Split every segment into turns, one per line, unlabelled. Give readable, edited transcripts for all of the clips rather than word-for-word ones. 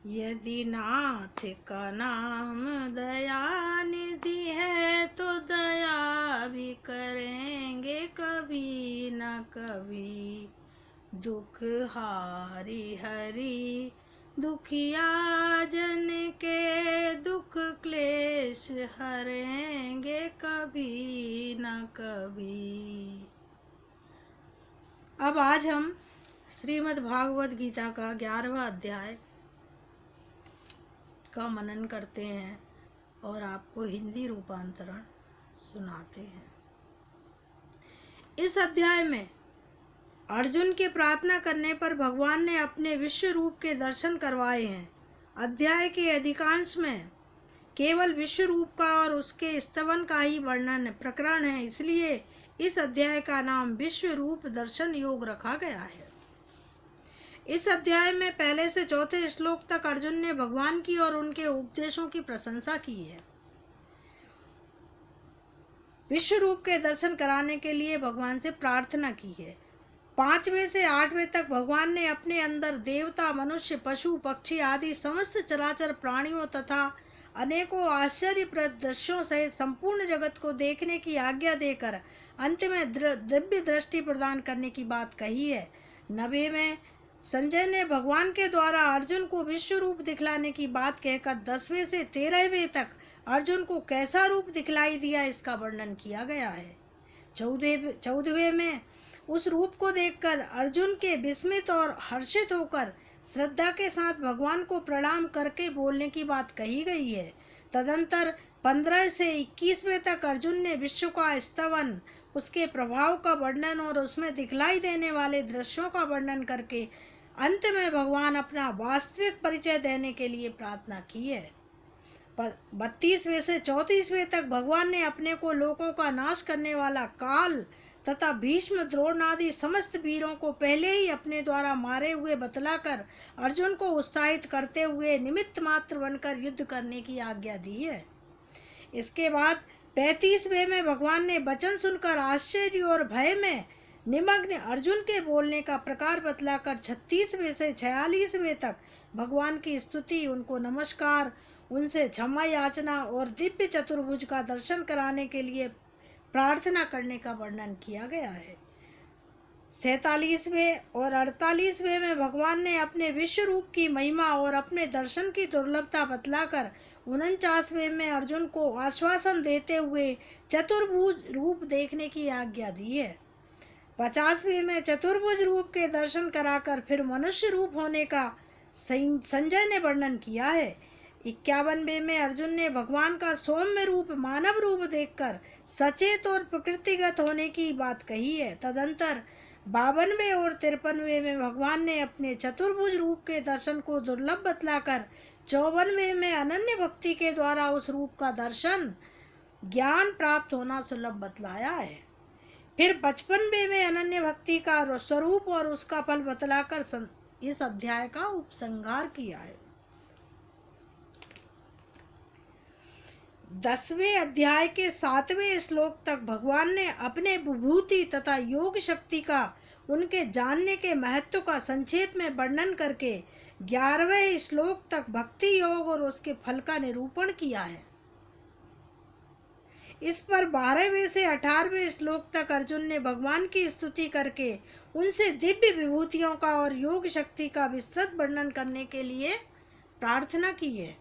यदि नाथ का नाम दया निधि है तो दया भी करेंगे कभी न कभी। दुख हारी हरि दुखिया जन के दुख क्लेश हरेंगे कभी न कभी। अब आज हम श्रीमद् भागवत गीता का 11वां अध्याय का मनन करते हैं और आपको हिंदी रूपांतरण सुनाते हैं। इस अध्याय में अर्जुन के प्रार्थना करने पर भगवान ने अपने विश्व रूप के दर्शन करवाए हैं। अध्याय के अधिकांश में केवल विश्व रूप का और उसके स्तवन का ही वर्णन प्रकरण है, इसलिए इस अध्याय का नाम विश्व रूप दर्शन योग रखा गया है। इस अध्याय में पहले से चौथे श्लोक तक अर्जुन ने भगवान की और उनके उपदेशों की प्रशंसा की है। विश्व रूप के दर्शन कराने के लिए भगवान से प्रार्थना की है। 5वें से 8वें तक भगवान ने अपने अंदर देवता, मनुष्य, पशु, पक्षी आदि समस्त चराचर प्राणियों तथा अनेकों आश्चर्यप्रद दृश्यों सहित संपूर्ण जगत को देखने की आज्ञा देकर अंत में दिव्य दृष्टि प्रदान करने की बात कही है। 90 में संजय ने भगवान के द्वारा अर्जुन को विश्व रूप दिखलाने की बात कहकर 10वें से 13वें तक अर्जुन को कैसा रूप दिखलाई दिया इसका वर्णन किया गया है। 14वें में उस रूप को देखकर अर्जुन के विस्मित और हर्षित होकर श्रद्धा के साथ भगवान को प्रणाम करके बोलने की बात कही गई है। तदंतर 15 से 21वें तक अर्जुन ने विश्व का स्तवन, उसके प्रभाव का वर्णन और उसमें दिखलाई देने वाले दृश्यों का वर्णन करके अंत में भगवान अपना वास्तविक परिचय देने के लिए प्रार्थना की है। 32वें से 34वें तक भगवान ने अपने को लोकों का नाश करने वाला काल तथा भीष्म, द्रोण आदि समस्त वीरों को पहले ही अपने द्वारा मारे हुए बतलाकर अर्जुन को उत्साहित करते हुए निमित्त मात्र बनकर युद्ध करने की आज्ञा दी है। इसके बाद 35वें में भगवान ने वचन सुनकर आश्चर्य और भय में निमग्न अर्जुन के बोलने का प्रकार बतलाकर 36वें से 46वें तक भगवान की स्तुति, उनको नमस्कार, उनसे क्षमा याचना और दिव्य चतुर्भुज का दर्शन कराने के लिए प्रार्थना करने का वर्णन किया गया है। 47वें और 48वें में भगवान ने अपने विश्व रूप की महिमा और अपने दर्शन की दुर्लभता बतलाकर 49वें में अर्जुन को आश्वासन देते हुए चतुर्भुज रूप देखने की आज्ञा दी है। 50वें में चतुर्भुज रूप के दर्शन कराकर फिर मनुष्य रूप होने का संजय ने वर्णन किया है। 51वें में अर्जुन ने भगवान का सौम्य रूप, मानव रूप देखकर सचेत और प्रकृतिगत होने की बात कही है। तदंतर 52वें और 53वें में भगवान ने अपने चतुर्भुज रूप के दर्शन को दुर्लभ बतलाकर 54वें में अनन्य भक्ति के द्वारा उस रूप का दर्शन, ज्ञान प्राप्त होना सुलभ बतलाया है। फिर 55वें में अनन्य भक्ति का स्वरूप और उसका फल बतलाकर इस अध्याय का उपसंहार किया है। 10वें अध्याय के 7वें श्लोक तक भगवान ने अपने विभूति तथा योग शक्ति का, उनके जानने के महत्व का संक्षेप में वर्णन करके 11वें श्लोक तक भक्ति योग और उसके फल का निरूपण किया है। इस पर 12वें से 18वें श्लोक तक अर्जुन ने भगवान की स्तुति करके उनसे दिव्य विभूतियों का और योग शक्ति का विस्तृत वर्णन करने के लिए प्रार्थना की है।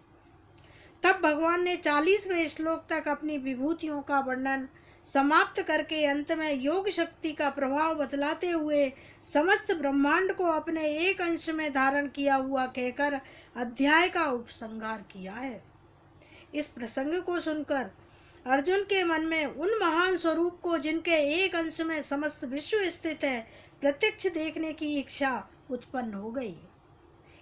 तब भगवान ने 40वें श्लोक तक अपनी विभूतियों का वर्णन समाप्त करके अंत में योग शक्ति का प्रभाव बतलाते हुए समस्त ब्रह्मांड को अपने एक अंश में धारण किया हुआ कहकर अध्याय का उपसंहार किया है। इस प्रसंग को सुनकर अर्जुन के मन में उन महान स्वरूप को, जिनके एक अंश में समस्त विश्व स्थित है, प्रत्यक्ष देखने की इच्छा उत्पन्न हो गई।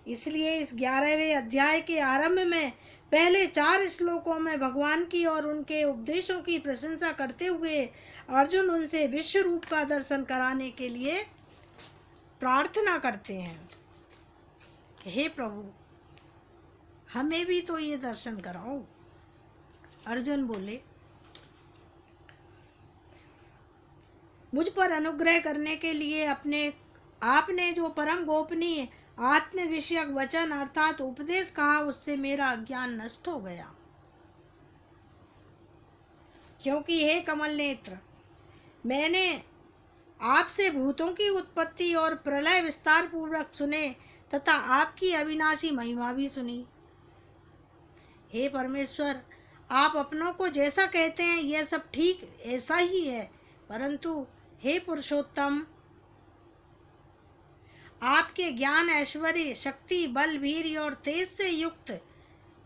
इसलिए इस 11वें अध्याय के आरंभ में पहले 4 श्लोकों में भगवान की और उनके उपदेशों की प्रशंसा करते हुए अर्जुन उनसे विश्व रूप का दर्शन कराने के लिए प्रार्थना करते हैं। हे प्रभु, हमें भी तो ये दर्शन कराओ। अर्जुन बोले, मुझ पर अनुग्रह करने के लिए आपने जो परम गोपनीय आत्म विषयक वचन अर्थात उपदेश कहा, उससे मेरा अज्ञान नष्ट हो गया। क्योंकि हे कमल नेत्र, मैंने आपसे भूतों की उत्पत्ति और प्रलय विस्तार पूर्वक सुने तथा आपकी अविनाशी महिमा भी सुनी। हे परमेश्वर, आप अपनों को जैसा कहते हैं यह सब ठीक ऐसा ही है, परंतु हे पुरुषोत्तम, आपके ज्ञान, ऐश्वर्य, शक्ति, बल, वीर्य और तेज से युक्त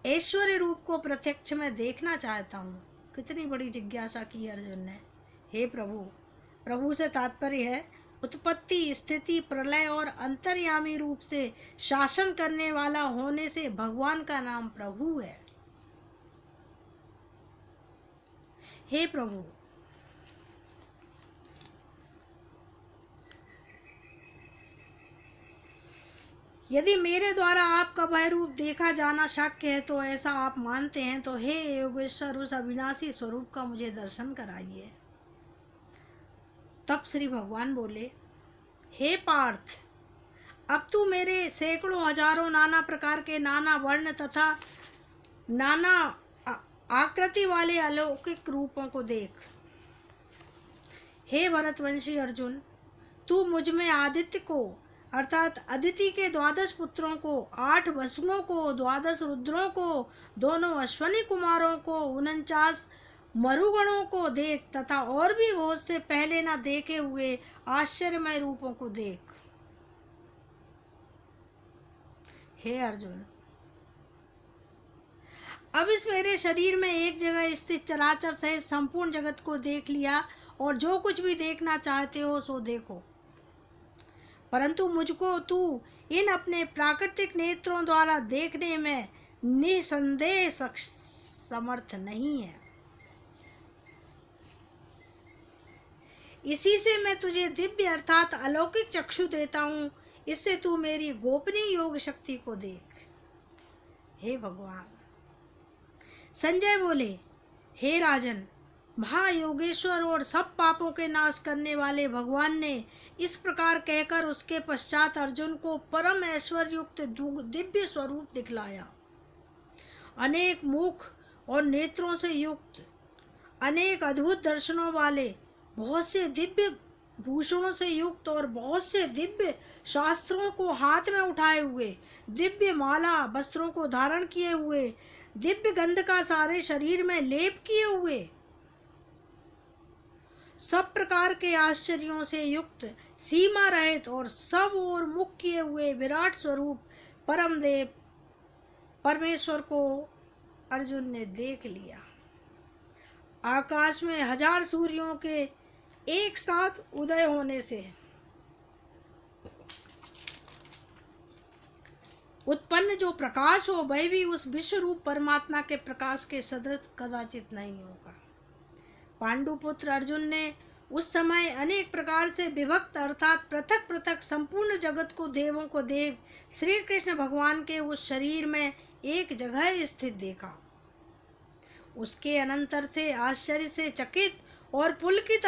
ऐश्वर्य रूप को प्रत्यक्ष में देखना चाहता हूँ। कितनी बड़ी जिज्ञासा की अर्जुन ने। हे प्रभु, प्रभु से तात्पर्य है उत्पत्ति, स्थिति, प्रलय और अंतर्यामी रूप से शासन करने वाला होने से भगवान का नाम प्रभु है। हे प्रभु, यदि मेरे द्वारा आपका वह रूप देखा जाना शक्य है तो ऐसा आप मानते हैं तो हे योगेश्वर, उस अविनाशी स्वरूप का मुझे दर्शन कराइए। तब श्री भगवान बोले, हे पार्थ, अब तू मेरे सैकड़ों हजारों नाना प्रकार के, नाना वर्ण तथा नाना आकृति वाले अलौकिक रूपों को देख। हे भरतवंशी अर्जुन, तू मुझ में आदित्य को अर्थात अदिति के 12 पुत्रों को, 8 वसुओं को, 12 रुद्रों को, दोनों अश्वनी कुमारों को, 49 मरुगणों को देख तथा और भी बहुत से पहले न देखे हुए आश्चर्यमय रूपों को देख। हे अर्जुन, अब इस मेरे शरीर में एक जगह स्थित चराचर सहित संपूर्ण जगत को देख लिया और जो कुछ भी देखना चाहते हो सो देखो, परंतु मुझको तू इन अपने प्राकृतिक नेत्रों द्वारा देखने में निसंदेह समर्थ नहीं है। इसी से मैं तुझे दिव्य अर्थात अलौकिक चक्षु देता हूँ, इससे तू मेरी गोपनीय योग शक्ति को देख। हे भगवान। संजय बोले, हे राजन, महायोगेश्वर और सब पापों के नाश करने वाले भगवान ने इस प्रकार कहकर उसके पश्चात अर्जुन को परम ऐश्वर्युक्त दिव्य स्वरूप दिखलाया। अनेक मुख और नेत्रों से युक्त, अनेक अद्भुत दर्शनों वाले, बहुत से दिव्य भूषणों से युक्त और बहुत से दिव्य शास्त्रों को हाथ में उठाए हुए, दिव्य माला वस्त्रों को धारण किए हुए, दिव्य गंध का सारे शरीर में लेप किए हुए, सब प्रकार के आश्चर्यों से युक्त, सीमा रहित और सब ओर मुख किए हुए विराट स्वरूप परम देव परमेश्वर को अर्जुन ने देख लिया। आकाश में 1000 सूर्यों के एक साथ उदय होने से उत्पन्न जो प्रकाश हो वह भी उस विश्व रूप परमात्मा के प्रकाश के सदृश कदाचित नहीं होगा। पांडुपुत्र अर्जुन ने उस समय अनेक प्रकार से विभक्त अर्थात पृथक पृथक संपूर्ण जगत को, देवों को देव श्री कृष्ण भगवान के उस शरीर में एक जगह स्थित देखा। उसके अनंतर से आश्चर्य से चकित और पुलकित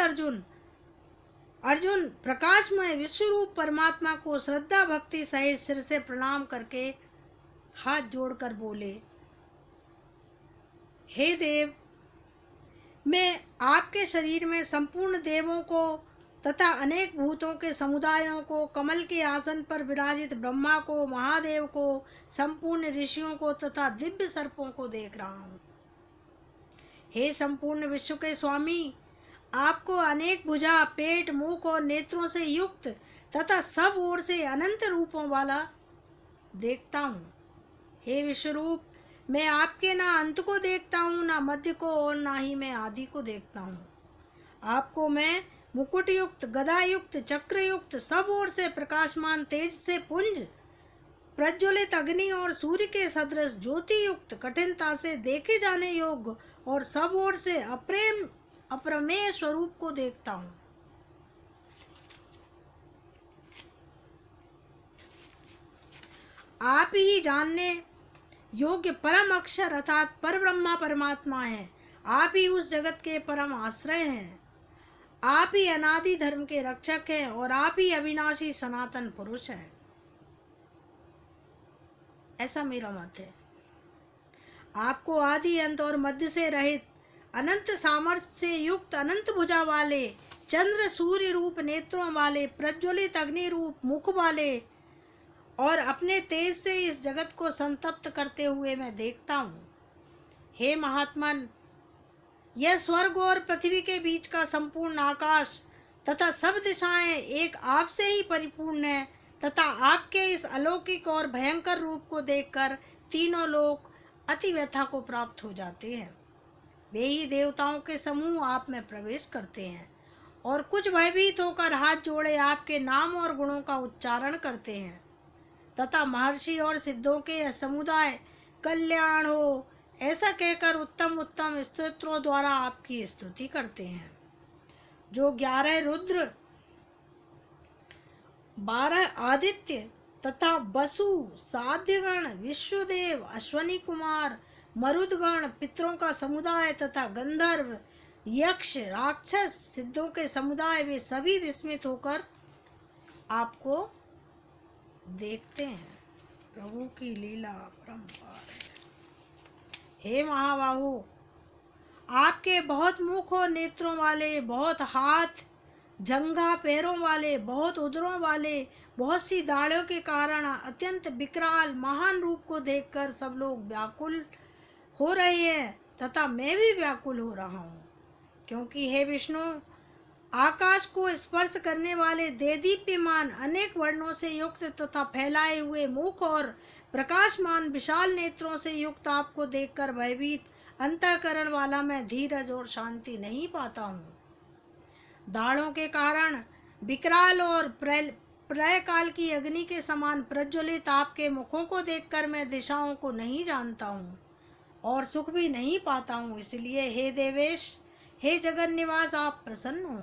अर्जुन प्रकाशमय विश्वरूप परमात्मा को श्रद्धा भक्ति सहित सिर से प्रणाम करके हाथ जोड़कर बोले, हे देव, मैं आपके शरीर में संपूर्ण देवों को तथा अनेक भूतों के समुदायों को, कमल के आसन पर विराजित ब्रह्मा को, महादेव को, संपूर्ण ऋषियों को तथा दिव्य सर्पों को देख रहा हूँ। हे संपूर्ण विश्व के स्वामी, आपको अनेक भुजा, पेट, मुख और नेत्रों से युक्त तथा सब ओर से अनंत रूपों वाला देखता हूँ। हे विश्वरूप, मैं आपके ना अंत को देखता हूँ, ना मध्य को और ना ही मैं आदि को देखता हूँ। आपको मैं मुकुटयुक्त, गदायुक्त, चक्रयुक्त, सब ओर से प्रकाशमान तेज से पुंज, प्रज्वलित अग्नि और सूर्य के सदृश ज्योति युक्त, कठिनता से देखे जाने योग्य और सब ओर से अप्रमेय स्वरूप को देखता हूँ। आप ही जानने योग्य परम अक्षर अर्थात पर ब्रह्मा परमात्मा है। आप ही उस जगत के परम आश्रय हैं। आप ही अनादि धर्म के रक्षक हैं और आप ही अविनाशी सनातन पुरुष हैं। ऐसा मेरा मत है। आपको आदि अंत और मध्य से रहित अनंत सामर्थ्य से युक्त अनंत भुजा वाले चंद्र सूर्य रूप नेत्रों वाले प्रज्वलित अग्नि रूप मुख वाले और अपने तेज से इस जगत को संतप्त करते हुए मैं देखता हूँ। हे महात्मन, यह स्वर्ग और पृथ्वी के बीच का संपूर्ण आकाश तथा सब दिशाएं एक आप से ही परिपूर्ण है तथा आपके इस अलौकिक और भयंकर रूप को देखकर तीनों लोग अति व्यथा को प्राप्त हो जाते हैं। वे ही देवताओं के समूह आप में प्रवेश करते हैं और कुछ भयभीत होकर हाथ जोड़े आपके नाम और गुणों का उच्चारण करते हैं तथा महर्षि और सिद्धों के समुदाय कल्याण हो ऐसा कहकर उत्तम उत्तम स्तोत्रों द्वारा आपकी स्तुति करते हैं। जो 11 रुद्र, 12 आदित्य तथा वसु, साध्यगण, विश्वदेव, अश्वनी कुमार, मरुदगण, पितरों का समुदाय तथा गंधर्व, यक्ष, राक्षस, सिद्धों के समुदाय, वे सभी विस्मित होकर आपको देखते हैं। प्रभु की लीला परंपार है। हे महाबाहु, आपके बहुत मुख और नेत्रों वाले, बहुत हाथ जंघा पैरों वाले, बहुत उदरों वाले, बहुत सी दाढ़ों के कारण अत्यंत विकराल महान रूप को देखकर सब लोग व्याकुल हो रहे हैं तथा मैं भी व्याकुल हो रहा हूँ। क्योंकि हे विष्णु, आकाश को स्पर्श करने वाले देदीप्यमान अनेक वर्णों से युक्त तथा फैलाए हुए मुख और प्रकाशमान विशाल नेत्रों से युक्त आपको देखकर भयभीत अंतःकरण वाला मैं धीरज और शांति नहीं पाता हूँ। दाढ़ों के कारण विकराल और प्रलय काल की अग्नि के समान प्रज्वलित आपके मुखों को देखकर मैं दिशाओं को नहीं जानता हूँ और सुख भी नहीं पाता हूँ। इसलिए हे देवेश, हे जगन निवास, आप प्रसन्न हो।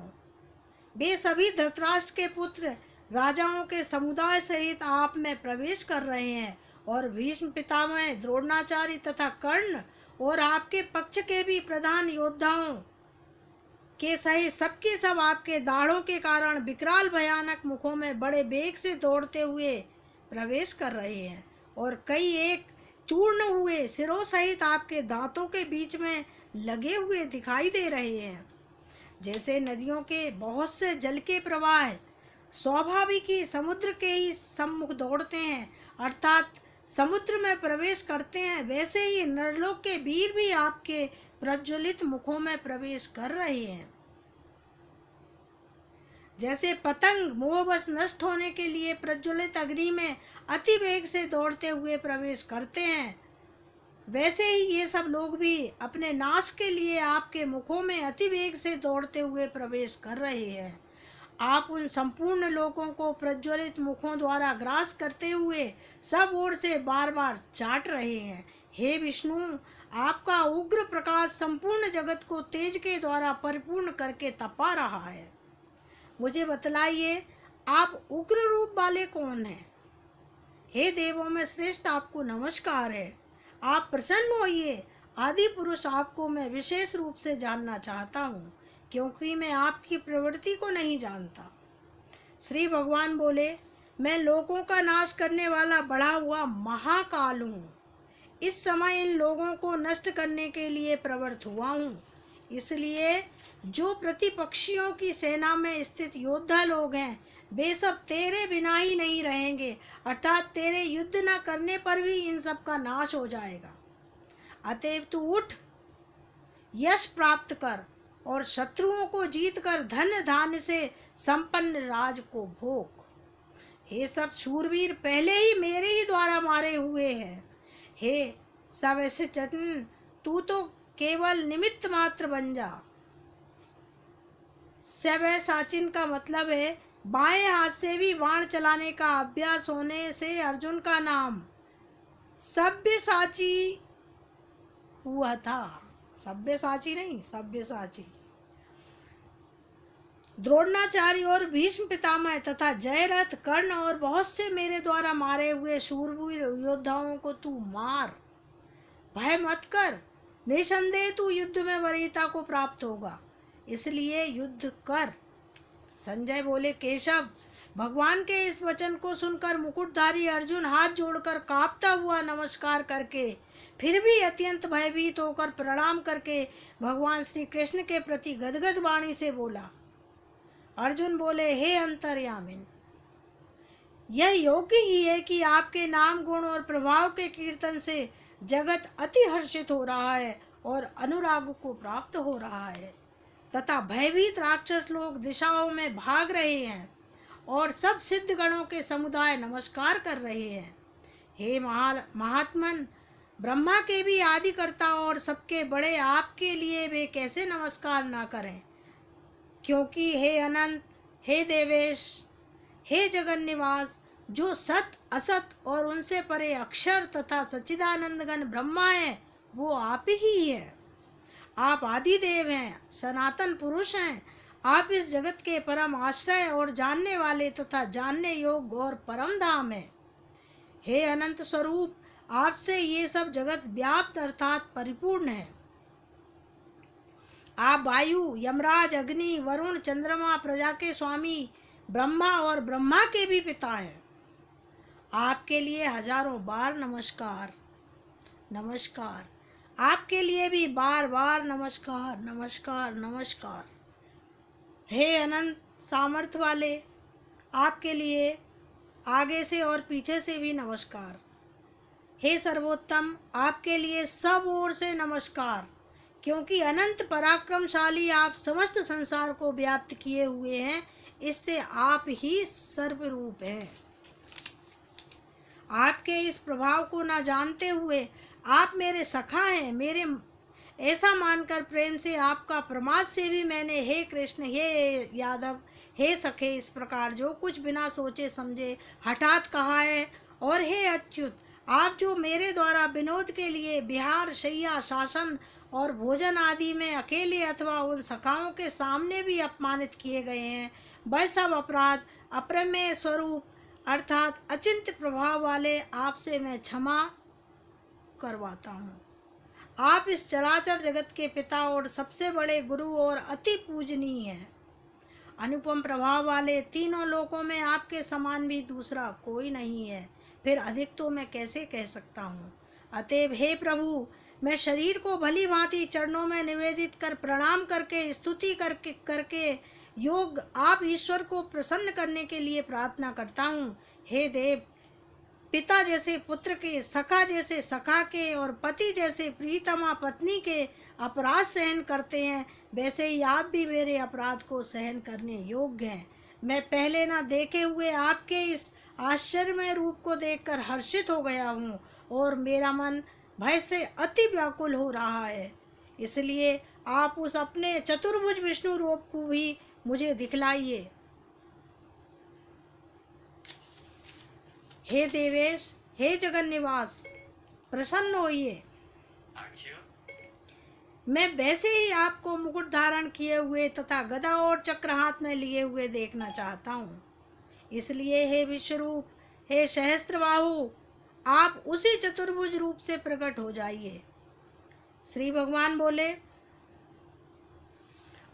वे सभी धृतराष्ट्र के पुत्र राजाओं के समुदाय सहित आप में प्रवेश कर रहे हैं और भीष्म पितामह, द्रोणाचार्य तथा कर्ण और आपके पक्ष के भी प्रधान योद्धाओं के सहित सबके सब आपके दाढ़ों के कारण विकराल भयानक मुखों में बड़े वेग से दौड़ते हुए प्रवेश कर रहे हैं और कई एक चूर्ण हुए सिरों सहित आपके दांतों के बीच में लगे हुए दिखाई दे रहे हैं। जैसे नदियों के बहुत से जल के प्रवाह स्वाभाविक ही समुद्र के ही सम्मुख दौड़ते हैं, अर्थात समुद्र में प्रवेश करते हैं, वैसे ही नरलोक के वीर भी आपके प्रज्वलित मुखों में प्रवेश कर रहे हैं। जैसे पतंग मोहवश नष्ट होने के लिए प्रज्वलित अग्नि में अति वेग से दौड़ते हुए प्रवेश करते हैं, वैसे ही ये सब लोग भी अपने नाश के लिए आपके मुखों में अति वेग से दौड़ते हुए प्रवेश कर रहे हैं। आप उन संपूर्ण लोगों को प्रज्वलित मुखों द्वारा ग्रास करते हुए सब ओर से बार बार चाट रहे हैं। हे विष्णु, आपका उग्र प्रकाश संपूर्ण जगत को तेज के द्वारा परिपूर्ण करके तपा रहा है। मुझे बतलाइए, आप उग्र रूप वाले कौन हैं? हे देवों में श्रेष्ठ, आपको नमस्कार है। आप प्रसन्न होइए। आदि पुरुष, आपको मैं विशेष रूप से जानना चाहता हूँ, क्योंकि मैं आपकी प्रवृत्ति को नहीं जानता। श्री भगवान बोले, मैं लोगों का नाश करने वाला बढ़ा हुआ महाकाल हूँ। इस समय इन लोगों को नष्ट करने के लिए प्रवृत्त हुआ हूँ। इसलिए जो प्रतिपक्षियों की सेना में स्थित योद्धा लोग हैं, वे सब तेरे बिना ही नहीं रहेंगे, अर्थात तेरे युद्ध न करने पर भी इन सब का नाश हो जाएगा। अतएव तू उठ, यश प्राप्त कर और शत्रुओं को जीत कर धन धान्य से संपन्न राज को भोग। हे सब शूरवीर पहले ही मेरे ही द्वारा मारे हुए हैं। हे सवैश्चन, तू तो केवल निमित्त मात्र बन जा। सव्यसाचिन का मतलब है बाएं हाथ से भी बाण चलाने का अभ्यास होने से अर्जुन का नाम सव्यसाची हुआ था। सव्यसाची नहीं, सव्यसाची। द्रोणाचार्य और भीष्म पितामह तथा जयरथ, कर्ण और बहुत से मेरे द्वारा मारे हुए शूरवीर योद्धाओं को तू मार। भय मत कर, निसंदेह तू युद्ध में वरीयता को प्राप्त होगा, इसलिए युद्ध कर। संजय बोले, केशव, भगवान के इस वचन को सुनकर मुकुटधारी अर्जुन हाथ जोड़कर कांपता हुआ नमस्कार करके फिर भी अत्यंत भयभीत होकर प्रणाम करके भगवान श्री कृष्ण के प्रति गदगद वाणी से बोला। अर्जुन बोले, हे अंतर्यामिन, यह योग्य ही है कि आपके नाम गुण और प्रभाव के कीर्तन से जगत अति हर्षित हो रहा है और अनुराग को प्राप्त हो रहा है तथा भयभीत राक्षस लोग दिशाओं में भाग रहे हैं और सब सिद्ध गणों के समुदाय नमस्कार कर रहे हैं। हे महात्मन, ब्रह्मा के भी आदिकर्ता और सबके बड़े आपके लिए वे कैसे नमस्कार ना करें, क्योंकि हे अनंत, हे देवेश, हे जगन निवास, जो सत असत और उनसे परे अक्षर तथा सच्चिदानंदगण ब्रह्मा है वो आप ही है। आप आदिदेव हैं, सनातन पुरुष हैं। आप इस जगत के परम आश्रय और जानने वाले तथा जानने योग्य और परम धाम है। हे अनंत स्वरूप, आपसे ये सब जगत व्याप्त अर्थात परिपूर्ण है। आप वायु, यमराज, अग्नि, वरुण, चंद्रमा, प्रजा के स्वामी, ब्रह्मा और ब्रह्मा के भी पिता हैं। आपके लिए हजारों बार नमस्कार नमस्कार, आपके लिए भी बार बार नमस्कार नमस्कार नमस्कार। हे अनंत सामर्थ्य वाले, आपके लिए आगे से और पीछे से भी नमस्कार। हे सर्वोत्तम, आपके लिए सब ओर से नमस्कार, क्योंकि अनंत पराक्रमशाली आप समस्त संसार को व्याप्त किए हुए हैं, इससे आप ही सर्वरूप हैं। आपके इस प्रभाव को ना जानते हुए आप मेरे सखा हैं, मेरे ऐसा मानकर प्रेम से आपका प्रमाद से भी मैंने हे कृष्ण, हे यादव, हे सखे इस प्रकार जो कुछ बिना सोचे समझे हठात कहा है। और हे अच्युत, आप जो मेरे द्वारा विनोद के लिए विहार, शय्या, शासन और भोजन आदि में अकेले अथवा उन सखाओं के सामने भी अपमानित किए गए हैं, वह सब अपराध अप्रमेय स्वरूप अर्थात अचिंत्य प्रभाव वाले आपसे मैं क्षमा करवाता हूँ। आप इस चराचर जगत के पिता और सबसे बड़े गुरु और अति पूजनीय हैं। अनुपम प्रभाव वाले तीनों लोकों में आपके समान भी दूसरा कोई नहीं है, फिर अधिक तो मैं कैसे कह सकता हूँ। अतएव हे प्रभु, मैं शरीर को भली भांति चरणों में निवेदित कर प्रणाम करके स्तुति करके योग आप ईश्वर को प्रसन्न करने के लिए प्रार्थना करता हूँ। हे देव, पिता जैसे पुत्र के, सखा जैसे सखा के और पति जैसे प्रीतमा पत्नी के अपराध सहन करते हैं, वैसे ही आप भी मेरे अपराध को सहन करने योग्य हैं। मैं पहले न देखे हुए आपके इस आश्चर्यमय रूप को देखकर हर्षित हो गया हूँ और मेरा मन भय से अति व्याकुल हो रहा है। इसलिए आप उस अपने चतुर्भुज विष्णु रूप को भी मुझे दिखलाइए। हे देवेश, हे जगन निवास, प्रसन्न होइए। मैं वैसे ही आपको मुकुट धारण किए हुए तथा गदा और चक्र हाथ में लिए हुए देखना चाहता हूँ। इसलिए हे विश्वरूप, हे सहस्त्रबाहु, आप उसी चतुर्भुज रूप से प्रकट हो जाइए। श्री भगवान बोले,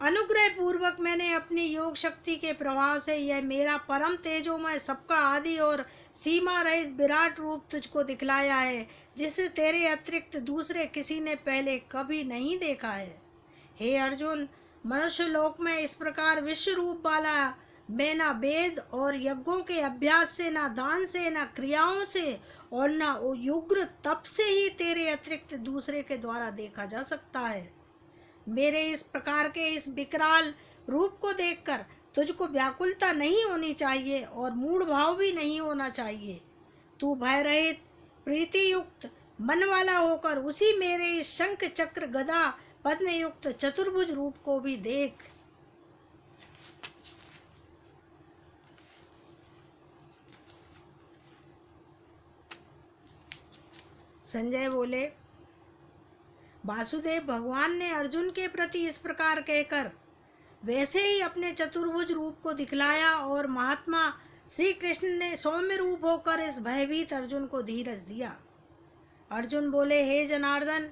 अनुग्रह पूर्वक मैंने अपनी योग शक्ति के प्रभाव से यह मेरा परम तेजोमय सबका आदि और सीमा रहित विराट रूप तुझको दिखलाया है, जिसे तेरे अतिरिक्त दूसरे किसी ने पहले कभी नहीं देखा है। हे अर्जुन, मनुष्य लोक में इस प्रकार विश्व रूप वाला मैं ना वेद और यज्ञों के अभ्यास से, ना दान से, ना क्रियाओं से और ना उग्र तप से ही तेरे अतिरिक्त दूसरे के द्वारा देखा जा सकता है। मेरे इस प्रकार के इस विकराल रूप को देखकर तुझको व्याकुलता नहीं होनी चाहिए और मूढ़ भाव भी नहीं होना चाहिए। तू भय रहित, प्रीति युक्त मन वाला होकर उसी मेरे इस शंख चक्र गदा पद्म युक्त चतुर्भुज रूप को भी देख। संजय बोले, वासुदेव भगवान ने अर्जुन के प्रति इस प्रकार कहकर वैसे ही अपने चतुर्भुज रूप को दिखलाया और महात्मा श्री कृष्ण ने सौम्य रूप होकर इस भयभीत अर्जुन को धीरज दिया। अर्जुन बोले, हे जनार्दन,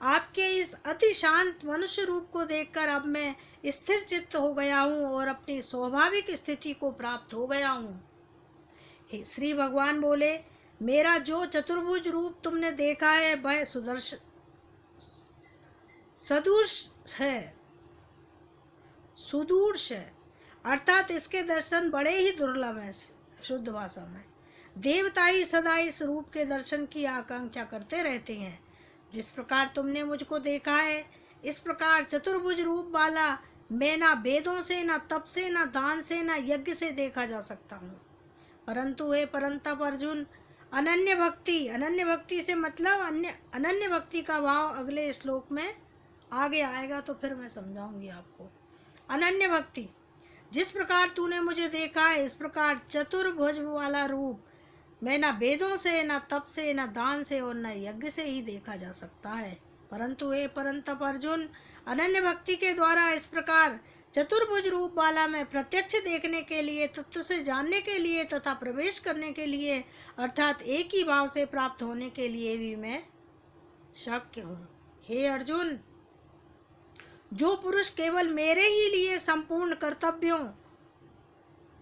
आपके इस अति शांत मनुष्य रूप को देखकर अब मैं स्थिर चित्त हो गया हूँ और अपनी स्वाभाविक स्थिति को प्राप्त हो गया हूँ। श्री भगवान बोले, मेरा जो चतुर्भुज रूप तुमने देखा है वह सदूर्श है, सुदूर्श है, अर्थात इसके दर्शन बड़े ही दुर्लभ हैं। शुद्ध भाषा में देवता ही सदा इस रूप के दर्शन की आकांक्षा करते रहते हैं। जिस प्रकार तुमने मुझको देखा है, इस प्रकार चतुर्भुज रूप वाला मैं ना वेदों से, ना तप से, ना दान से, ना यज्ञ से देखा जा सकता हूँ। परंतु हे परंतप अर्जुन, अनन्य भक्ति से मतलब अनन्य भक्ति का भाव अगले श्लोक में आगे आएगा, तो फिर मैं समझाऊंगी आपको। अनन्य भक्ति, जिस प्रकार तूने मुझे देखा है, इस प्रकार चतुर्भुज वाला रूप मैं ना वेदों से, ना तप से, ना दान से और न यज्ञ से ही देखा जा सकता है। परंतु हे परंतप अर्जुन, अनन्य भक्ति के द्वारा इस प्रकार चतुर्भुज रूप वाला मैं प्रत्यक्ष देखने के लिए, तत्व से जानने के लिए तथा प्रवेश करने के लिए, अर्थात एक ही भाव से प्राप्त होने के लिए भी मैं शक्य हूँ। हे अर्जुन, जो पुरुष केवल मेरे ही लिए संपूर्ण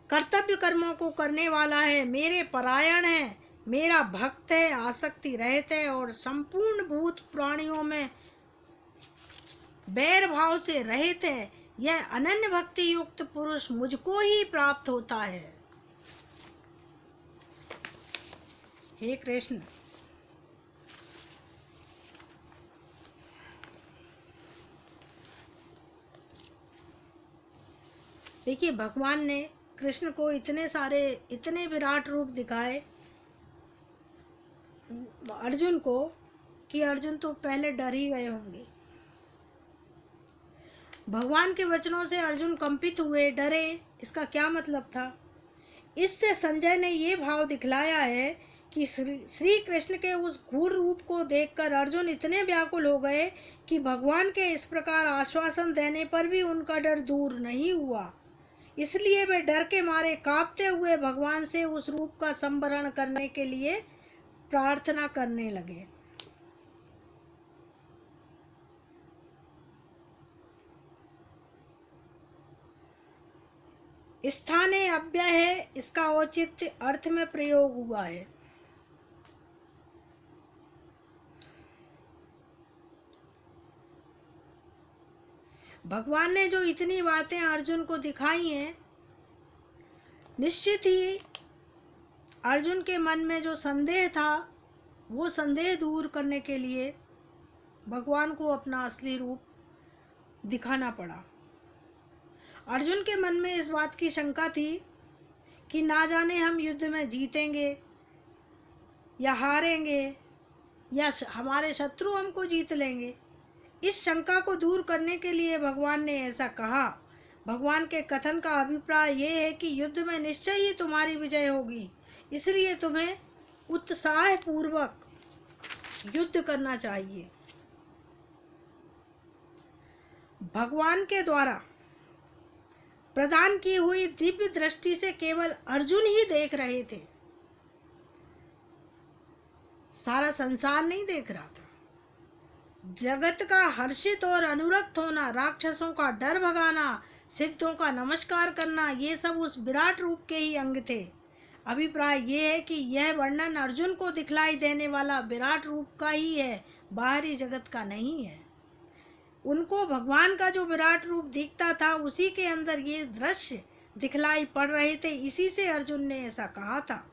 कर्तव्य कर्मों को करने वाला है, मेरे परायण है, मेरा भक्त है, आसक्ति रहित है और संपूर्ण भूत प्राणियों में बैर भाव से रहित है, यह अनन्य भक्ति युक्त पुरुष मुझको ही प्राप्त होता है। हे कृष्ण, देखिए भगवान ने कृष्ण को इतने विराट रूप दिखाए अर्जुन को कि अर्जुन तो पहले डर ही गए होंगे। भगवान के वचनों से अर्जुन कंपित हुए, डरे। इसका क्या मतलब था? इससे संजय ने ये भाव दिखलाया है कि श्री कृष्ण के उस घोर रूप को देखकर अर्जुन इतने व्याकुल हो गए कि भगवान के इस प्रकार आश्वासन देने पर भी उनका डर दूर नहीं हुआ। इसलिए वे डर के मारे कांपते हुए भगवान से उस रूप का संवरण करने के लिए प्रार्थना करने लगे। स्थाने अव्यय है, इसका औचित्य अर्थ में प्रयोग हुआ है। भगवान ने जो इतनी बातें अर्जुन को दिखाई हैं, निश्चित ही अर्जुन के मन में जो संदेह था वो संदेह दूर करने के लिए भगवान को अपना असली रूप दिखाना पड़ा। अर्जुन के मन में इस बात की शंका थी कि ना जाने हम युद्ध में जीतेंगे या हारेंगे या हमारे शत्रु हमको जीत लेंगे। इस शंका को दूर करने के लिए भगवान ने ऐसा कहा। भगवान के कथन का अभिप्राय ये है कि युद्ध में निश्चय ही तुम्हारी विजय होगी, इसलिए तुम्हें उत्साह पूर्वक युद्ध करना चाहिए। भगवान के द्वारा प्रदान की हुई दिव्य दृष्टि से केवल अर्जुन ही देख रहे थे, सारा संसार नहीं देख रहा था। जगत का हर्षित और अनुरक्त होना, राक्षसों का डर भगाना, सिद्धों का नमस्कार करना, ये सब उस विराट रूप के ही अंग थे। अभिप्राय ये है कि यह वर्णन अर्जुन को दिखलाई देने वाला विराट रूप का ही है, बाहरी जगत का नहीं है। उनको भगवान का जो विराट रूप दिखता था उसी के अंदर ये दृश्य दिखलाई पड़ रहे थे, इसी से अर्जुन ने ऐसा कहा था।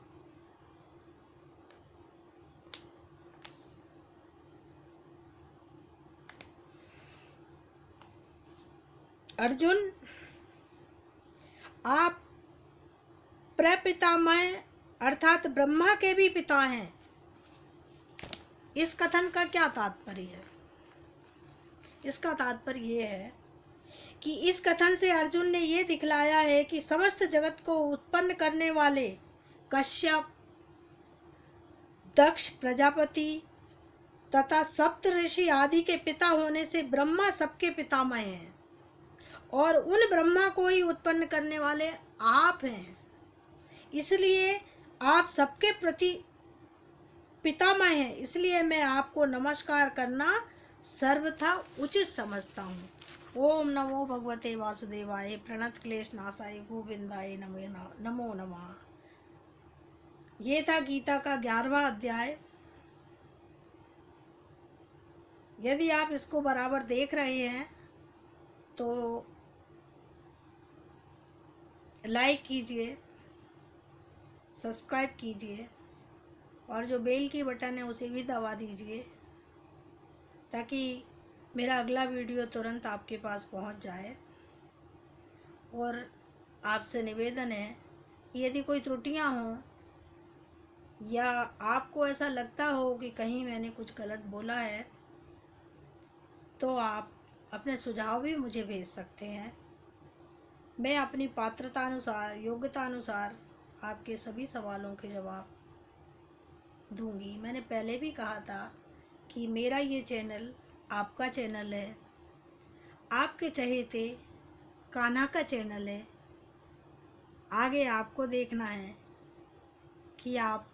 अर्जुन, आप प्रपितामह अर्थात ब्रह्मा के भी पिता हैं। इस कथन का क्या तात्पर्य है? इसका तात्पर्य ये है कि इस कथन से अर्जुन ने ये दिखलाया है कि समस्त जगत को उत्पन्न करने वाले कश्यप, दक्ष प्रजापति तथा सप्त ऋषि आदि के पिता होने से ब्रह्मा सबके पितामह हैं और उन ब्रह्मा को ही उत्पन्न करने वाले आप हैं। इसलिए आप सबके प्रति पितामह हैं, इसलिए मैं आपको नमस्कार करना सर्वथा उचित समझता हूँ। ओम नमो भगवते वासुदेवाय प्रणत क्लेश नाशाय गोविंदाय नमो नमः। ये था गीता का 11वां अध्याय। यदि आप इसको बराबर देख रहे हैं तो लाइक कीजिए, सब्सक्राइब कीजिए और जो बेल की बटन है उसे भी दबा दीजिए ताकि मेरा अगला वीडियो तुरंत आपके पास पहुंच जाए। और आपसे निवेदन है कि यदि कोई त्रुटियां हों या आपको ऐसा लगता हो कि कहीं मैंने कुछ गलत बोला है तो आप अपने सुझाव भी मुझे भेज सकते हैं। मैं अपनी पात्रता अनुसार, योग्यता अनुसार आपके सभी सवालों के जवाब दूंगी। मैंने पहले भी कहा था कि मेरा ये चैनल आपका चैनल है, आपके चहेते कान्हा का चैनल है। आगे आपको देखना है कि आप